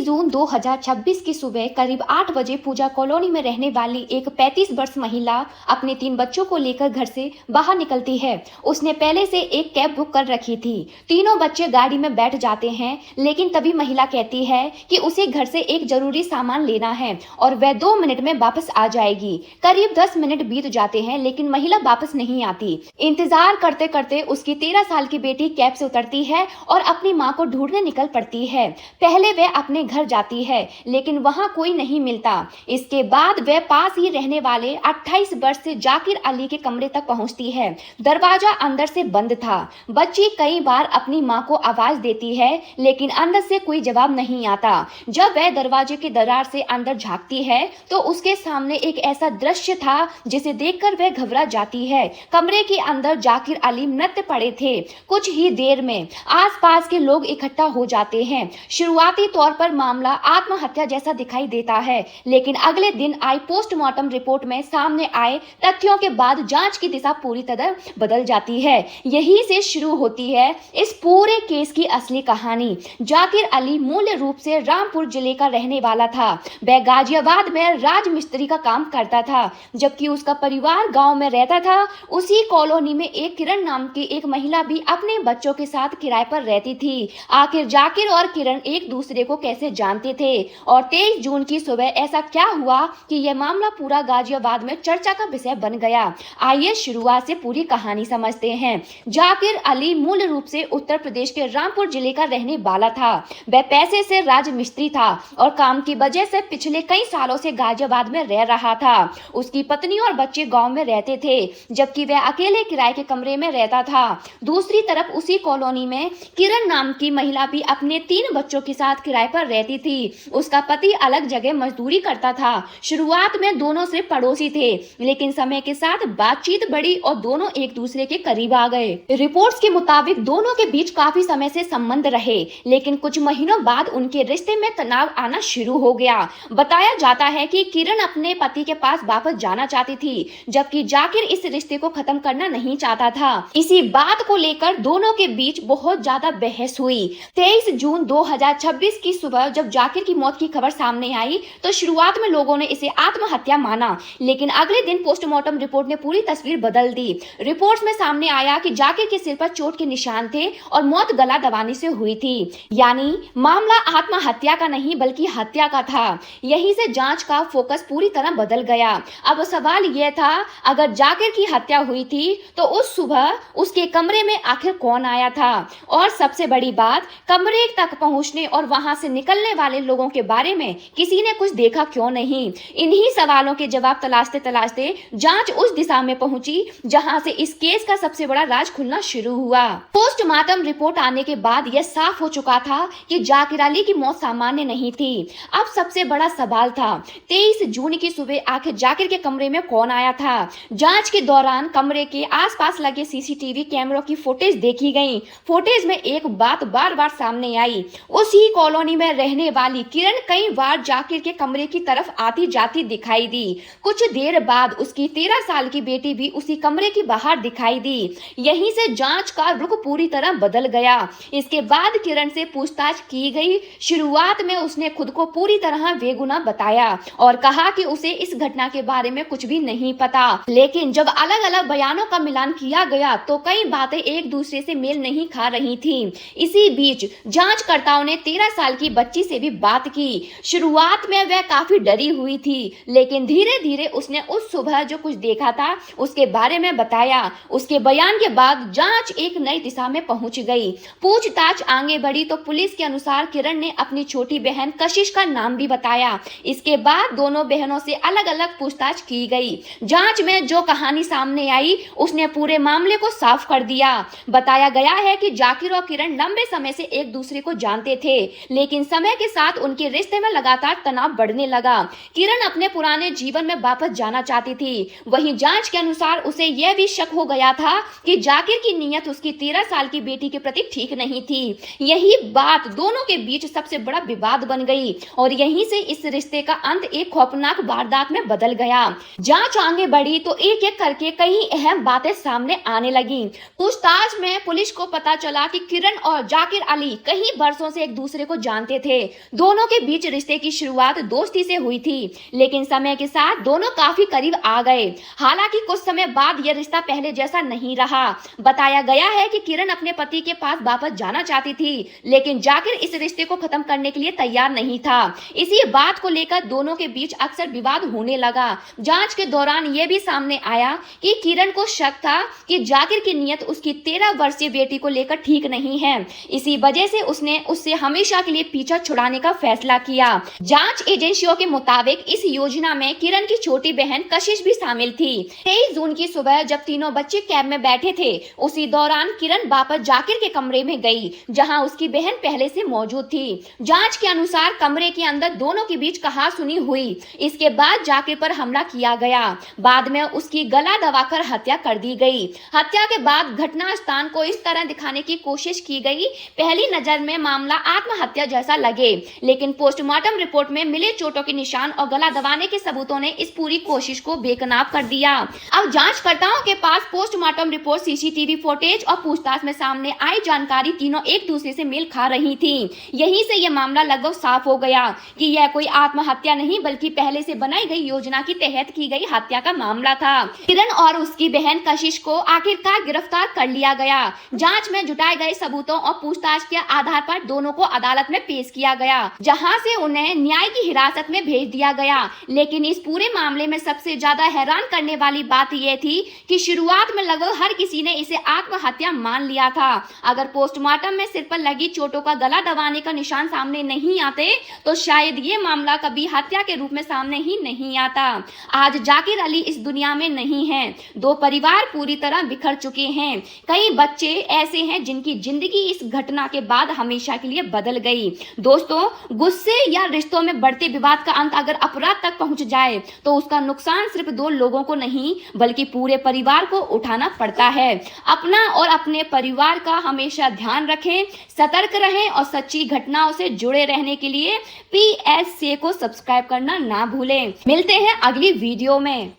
जून 2026 की सुबह करीब 8 बजे पूजा कॉलोनी में रहने वाली एक 35 वर्ष महिला अपने 3 बच्चों को लेकर घर से बाहर निकलती है। उसने पहले से एक कैब बुक कर रखी थी। तीनों बच्चे गाड़ी में बैठ जाते हैं, लेकिन तभी महिला कहती है कि उसे घर से एक जरूरी सामान लेना है और वह 2 मिनट में वापस आ जाएगी। करीब 10 मिनट बीत जाते हैं, लेकिन महिला वापस नहीं आती। इंतजार करते करते उसकी 13 साल की बेटी कैब से उतरती है और अपनी माँ को ढूंढने निकल पड़ती है। पहले वह अपने घर जाती है, लेकिन वहां कोई नहीं मिलता। इसके बाद वह पास ही रहने वाले 28 वर्ष से जाकिर अली के कमरे तक पहुंचती है। दरवाजा अंदर से बंद था। बच्ची कई बार अपनी मां को आवाज देती है, लेकिन अंदर से कोई जवाब नहीं आता। जब वह दरवाजे के दरार से अंदर झांकती है तो उसके सामने एक ऐसा दृश्य था जिसे देखकर वह घबरा जाती है। कमरे के अंदर जाकिर अली मृत पड़े थे। कुछ ही देर में आसपास के लोग इकट्ठा हो जाते हैं। शुरुआती तौर पर मामला आत्महत्या जैसा दिखाई देता है, लेकिन अगले दिन आई पोस्टमार्टम रिपोर्ट में सामने आए तथ्यों के बाद जांच की दिशा पूरी तरह बदल जाती है। यहीं से शुरू होती है इस पूरे केस की असली कहानी। जाकिर अली मूल रूप से रामपुर जिले का रहने वाला था। वह गाजियाबाद में राजमिस्त्री का काम करता था, जबकि उसका परिवार गांव में रहता था। उसी कॉलोनी में एक किरण नाम की एक महिला भी अपने बच्चों के साथ किराए पर रहती थी। आखिर जाकिर और किरण एक दूसरे को कैसे जानते थे और 23 जून की सुबह ऐसा क्या हुआ कि यह मामला पूरा गाजियाबाद में चर्चा का विषय बन गया। आइए शुरुआत से पूरी कहानी समझते हैं। जाकिर अली मूल रूप से उत्तर प्रदेश के रामपुर जिले का रहने वाला था। वह पैसे से राजमिस्त्री था और काम की वजह से पिछले कई सालों से गाजियाबाद में रह रहा था। उसकी पत्नी और बच्चे गांव में रहते थे, जबकि वह अकेले किराए के कमरे में रहता था। दूसरी तरफ उसी कॉलोनी में किरण नाम की महिला भी अपने 3 बच्चों के साथ किराए पर रहती थी। उसका पति अलग जगह मजदूरी करता था। शुरुआत में दोनों से पड़ोसी थे, लेकिन समय के साथ बातचीत बढ़ी और दोनों एक दूसरे के करीब आ गए। रिपोर्ट्स के मुताबिक दोनों के बीच काफी समय से संबंध रहे, लेकिन कुछ महीनों बाद उनके रिश्ते में तनाव आना शुरू हो गया। बताया जाता है कि किरण अपने पति के पास वापस जाना चाहती थी, जबकि जाकिर इस रिश्ते को खत्म करना नहीं चाहता था। इसी बात को लेकर दोनों के बीच बहुत ज्यादा बहस हुई। 23 जून 2026 की सुबह जब जाकिर की मौत की खबर सामने आई तो शुरुआत में लोगों ने इसे आत्महत्या माना, लेकिन अगले दिन पोस्टमार्टम रिपोर्ट ने पूरी तस्वीर बदल दी। रिपोर्ट्स में सामने आया कि जाकिर के सिर पर चोट के निशान थे और मौत गला दबाने से हुई थी। यानी मामला आत्महत्या का नहीं बल्कि हत्या का था। यहीं से जांच का फोकस पूरी तरह बदल गया। अब सवाल यह था, अगर जाकिर की हत्या हुई थी तो उस सुबह उसके कमरे में आखिर कौन आया था? और सबसे बड़ी बात, कमरे तक पहुंचने और वहां से निकलने वाले लोगों के बारे में किसी ने कुछ देखा क्यों नहीं? इन्हीं सवालों के जवाब तलाशते तलाशते जांच उस दिशा में पहुंची जहां से इस केस का सबसे बड़ा राज खुलना शुरू हुआ। पोस्टमार्टम रिपोर्ट आने के बाद यह साफ हो चुका था कि जाकिर अली की मौत सामान्य नहीं थी। अब सबसे बड़ा सवाल था, 23 जून की सुबह आखिर जाकिर के कमरे में कौन आया था? जांच के दौरान कमरे के आसपास लगे सीसीटीवी कैमरों की फुटेज देखी गई। फुटेज में एक बात बार बार सामने आई, उसी कॉलोनी में रहने वाली किरण कई बार जाकिर के कमरे की तरफ आती जाती दिखाई दी। कुछ देर बाद उसकी 13 साल की बेटी भी उसी कमरे की बाहर दिखाई दी। यहीं से जांच का रुख पूरी तरह बदल गया। इसके बाद किरण से पूछताछ की गई। शुरुआत में उसने खुद को पूरी तरह बेगुनाह बताया और कहा कि उसे इस घटना के बारे में कुछ भी नहीं पता। लेकिन जब अलग अलग बयानों का मिलान किया गया तो कई बातें एक दूसरे से मेल नहीं खा रही थी। इसी बीच जांचकर्ताओं ने 13 साल की बच्ची से भी बात की। शुरुआत में वह काफी डरी हुई थी, लेकिन धीरे धीरे उसने उस सुबह जो कुछ देखा था उसके बारे में बताया। उसके बयान के बाद जांच एक नई दिशा में पहुंच गई। पूछताछ आगे बढ़ी तो पुलिस के अनुसार किरण ने अपनी छोटी बहन कशिश का नाम भी बताया। इसके बाद दोनों बहनों से अलग अलग पूछताछ की गई। जांच में जो कहानी सामने आई उसने पूरे मामले को साफ कर दिया। बताया गया है कि जाकिर और किरण लंबे समय से एक दूसरे को जानते थे, लेकिन समय के साथ उनके रिश्ते में लगातार तनाव बढ़ने लगा। किरण अपने पुराने जीवन में वापस जाना चाहती थी। वहीं जांच के अनुसार उसे यह भी शक हो गया था कि जाकिर की नीयत उसकी 13 साल की बेटी के प्रति ठीक नहीं थी। यही बात दोनों के बीच सबसे बड़ा विवाद बन गई और यहीं से इस रिश्ते का अंत एक खौफनाक वारदात में बदल गया। जांच आगे बढ़ी तो एक एक करके कई अहम बातें सामने आने लगी। पूछताछ में पुलिस को पता चला कि किरण और जाकिर अली कई वर्षों से एक दूसरे को जानते थे। थे। दोनों के बीच रिश्ते की शुरुआत दोस्ती से हुई थी, लेकिन समय के साथ दोनों काफी करीब आ गए। हालांकि कुछ समय बाद यह रिश्ता पहले जैसा नहीं रहा। बताया गया है कि किरण अपने पति के पास वापस जाना चाहती थी, लेकिन जाकिर इस रिश्ते को खत्म करने के लिए तैयार नहीं था। इसी बात को लेकर दोनों के बीच अक्सर विवाद होने लगा। जांच के दौरान यह भी सामने आया कि किरण को शक था कि जाकिर की नीयत उसकी 13 वर्षीय बेटी को लेकर ठीक नहीं है। इसी वजह से उसने उससे हमेशा के लिए पीछा छुड़ाने का फैसला किया। जांच एजेंसियों के मुताबिक इस योजना में किरण की छोटी बहन कशिश भी शामिल थी। 23 जून की सुबह जब तीनों बच्चे कैब में बैठे थे, उसी दौरान किरण वापस जाकिर के कमरे में गई, जहां उसकी बहन पहले से मौजूद थी। जांच के अनुसार कमरे के अंदर दोनों के बीच कहासुनी हुई। इसके बाद जाकिर पर हमला किया गया। बाद में उसकी गला दबाकर हत्या कर दी गई। हत्या के बाद घटना स्थान को इस तरह दिखाने की कोशिश की गई। पहली नजर में मामला आत्महत्या जैसा लगे, लेकिन पोस्टमार्टम रिपोर्ट में मिले चोटों के निशान और गला दबाने के सबूतों ने इस पूरी कोशिश को बेनकाब कर दिया। अब जांचकर्ताओं के पास पोस्टमार्टम रिपोर्ट, सीसीटीवी फुटेज और पूछताछ में सामने आई जानकारी तीनों एक दूसरे से मेल खा रही थी। यहीं से यह मामला लगभग साफ हो गया कि यह कोई आत्महत्या नहीं बल्कि पहले से बनाई गई योजना के तहत की गई हत्या का मामला था। किरण और उसकी बहन कशिश को आखिरकार गिरफ्तार कर लिया गया। जांच में जुटाए गए सबूतों और पूछताछ के आधार पर दोनों को अदालत में पेश किया गया, जहां से उन्हें न्याय की हिरासत में भेज दिया गया। लेकिन इस पूरे मामले में सबसे ज्यादा हैरान करने वाली बात यह थी कि शुरुआत में लगभग हर किसी ने इसे आत्महत्या मान लिया था। अगर पोस्टमार्टम में सिर पर लगी चोटों का गला दबाने का निशान सामने नहीं आते तो शायद ये मामला कभी हत्या के रूप में सामने ही नहीं आता। आज जाकिर अली इस दुनिया में नहीं है। दो परिवार पूरी तरह बिखर चुके हैं। कई बच्चे ऐसे हैं जिनकी जिंदगी इस घटना के बाद हमेशा के लिए बदल गई। दोस्तों, गुस्से या रिश्तों में बढ़ते विवाद का अंत अगर अपराध तक पहुंच जाए तो उसका नुकसान सिर्फ दो लोगों को नहीं बल्कि पूरे परिवार को उठाना पड़ता है। अपना और अपने परिवार का हमेशा ध्यान रखें, सतर्क रहें और सच्ची घटनाओं से जुड़े रहने के लिए PSC को सब्सक्राइब करना ना भूलें। मिलते हैं अगली वीडियो में।